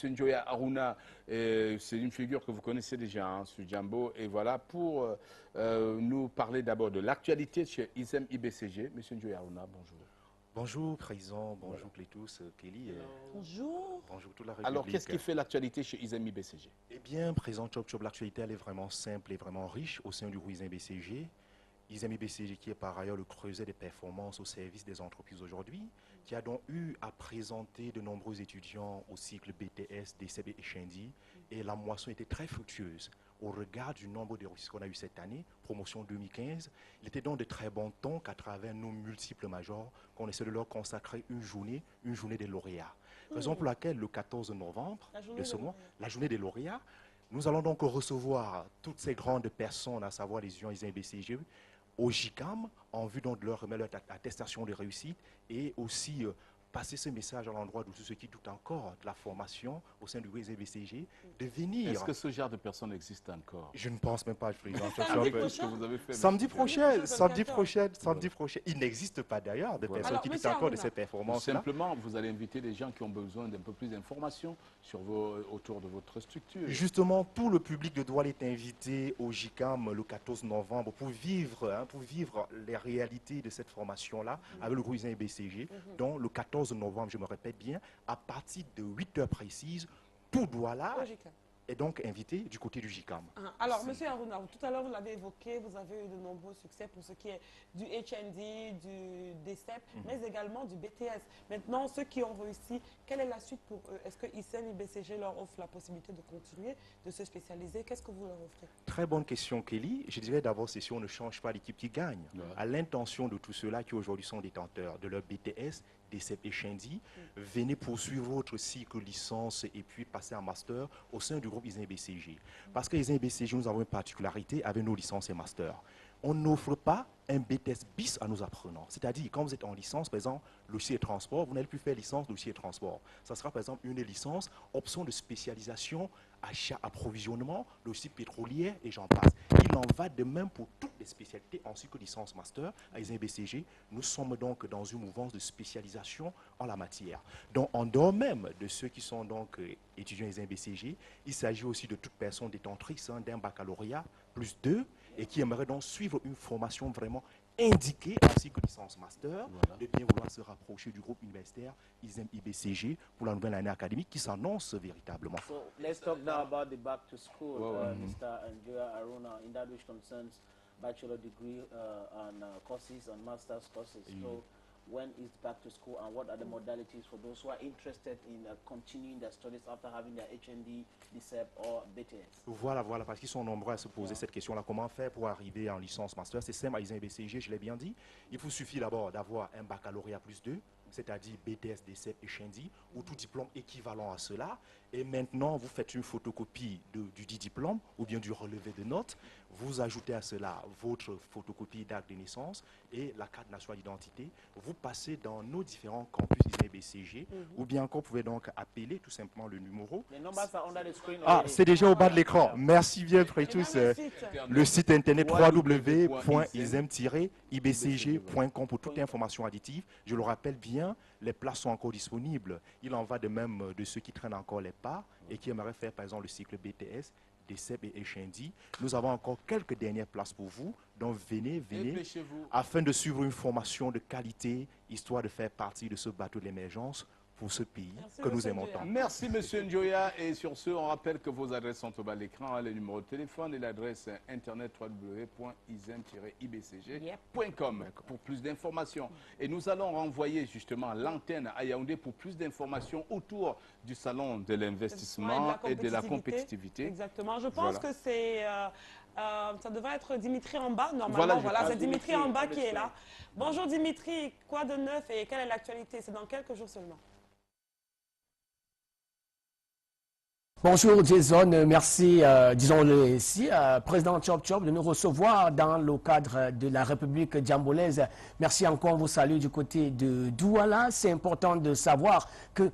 Njoya Aruna, c'est une figure que vous connaissez déjà hein, sur Jambo. Et voilà, pour nous parler d'abord de l'actualité chez ISEM IBCG. Monsieur Njoya Aruna, bonjour. Bonjour, Président. Bonjour, tous. Kelly. Bonjour. Bonjour, toute la République. Alors, qu'est-ce qui fait l'actualité chez ISEM IBCG? Eh bien, Président Chop Chop, l'actualité, elle est vraiment simple et vraiment riche au sein du groupe ISEM IBCG. ISEM IBCG qui est par ailleurs le creuset des performances au service des entreprises aujourd'hui, qui a donc eu à présenter de nombreux étudiants au cycle BTS, DCB et Shendi. Et la moisson était très fructueuse. Au regard du nombre de réussites qu'on a eu cette année, promotion 2015, il était donc de très bon ton qu'à travers nos multiples majors, qu'on essaie de leur consacrer une journée des lauréats. Raison pour laquelle le 14 novembre de ce mois, la journée des lauréats, nous allons donc recevoir toutes ces grandes personnes, à savoir les étudiants ISEM IBCG, au JICAM, en vue donc de leur remettre leur attestation de réussite et aussi passer ce message à l'endroit de tous ceux qui doutent encore de la formation au sein du ISEM IBCG, de venir. Est-ce que ce genre de personnes existe encore? Je ne pense même pas, Président. Samedi prochain. Il n'existe pas d'ailleurs de personnes qui doutent encore de ces performances. Simplement, vous allez inviter des gens qui ont besoin d'un peu plus d'informations autour de votre structure. Justement, tout le public de Douala est invité au JICAM le 14 novembre pour vivre les réalités de cette formation-là avec le groupe ISEM IBCG. Donc, le 14 novembre, je me répète bien, à partir de 8 heures précises, tout Douala est donc invité du côté du JICAM. Alors, Monsieur Aruna, tout à l'heure, vous l'avez évoqué, vous avez eu de nombreux succès pour ce qui est du HND, du DCEP, mais également du BTS. Maintenant, ceux qui ont réussi, quelle est la suite pour eux? Est-ce que ISEM IBCG leur offre la possibilité de continuer, de se spécialiser? Qu'est-ce que vous leur offrez? Très bonne question, Kelly. Je dirais d'abord, c'est si on ne change pas l'équipe qui gagne. À l'intention de tous ceux-là qui aujourd'hui sont détenteurs de leur BTS, DCEP et Shendi, venez poursuivre votre cycle licence et puis passer en master au sein du groupe ISEM IBCG. Parce que ISEM IBCG, nous avons une particularité avec nos licences et masters. On n'offre pas un BTS bis à nos apprenants. C'est-à-dire, quand vous êtes en licence, par exemple, logiciel et transport, vous n'allez plus faire licence logiciel et transport. Ça sera, par exemple, une licence, option de spécialisation, achat, approvisionnement, logiciel pétrolier et j'en passe. Il en va de même pour toutes les spécialités ainsi que licence master à ISEM IBCG. Nous sommes donc dans une mouvance de spécialisation en la matière. Donc, en dehors même de ceux qui sont donc étudiants à ISEM IBCG, il s'agit aussi de toute personne détentrice d'un baccalauréat plus 2 et qui aimerait donc suivre une formation vraiment indiquée ainsi que licence master, de bien vouloir se rapprocher du groupe universitaire ISEM IBCG pour la nouvelle année académique qui s'annonce véritablement. So let's talk now about the back to school, Mr. Njoya Aruna, in that which concerns bachelor degree and courses and master's courses. So when is back to school and what are the modalities for those who are interested in continuing their studies after having their HND, DCEP or BTS? Voilà, parce qu'ils sont nombreux à se poser cette question-là. Comment faire pour arriver en licence master? C'est simple à ISEM IBCG, je l'ai bien dit. Il vous suffit d'abord d'avoir un baccalauréat plus 2, c'est-à-dire BTS, DCEP et Shendi, ou tout diplôme équivalent à cela. Et maintenant, vous faites une photocopie du dit diplôme ou bien du relevé de notes. Vous ajoutez à cela votre photocopie d'acte de naissance et la carte nationale d'identité. Vous passez dans nos différents campus ISEM IBCG ou bien encore, vous pouvez donc appeler tout simplement le numéro. C'est déjà au bas de l'écran. Merci bien, tous. Le site internet www.isem-ibcg.com pour toute information additive. Je le rappelle bien, les places sont encore disponibles. Il en va de même de ceux qui traînent encore les pas et qui aimeraient faire par exemple le cycle BTS, DCEP et Shendi. Nous avons encore quelques dernières places pour vous. Donc venez, afin de suivre une formation de qualité, histoire de faire partie de ce bateau de l'émergence pour ce pays que nous aimons tant. Merci, Monsieur Njoya. Et sur ce, on rappelle que vos adresses sont au bas de l'écran, le numéro de téléphone et l'adresse internet www.isem-ibcg.com pour plus d'informations. Et nous allons renvoyer justement l'antenne à Yaoundé pour plus d'informations autour du salon de l'investissement et de la compétitivité. Exactement. Je pense que c'est... ça devrait être Dimitri en bas, normalement. Voilà, c'est Dimitri en bas qui est là. Bonjour Dimitri, quoi de neuf et quelle est l'actualité? C'est dans quelques jours seulement. Bonjour Jason, merci, disons-le ici, président Chop Chop, de nous recevoir dans le cadre de la République djambolaise. Merci encore, on vous salue du côté de Douala. C'est important de savoir que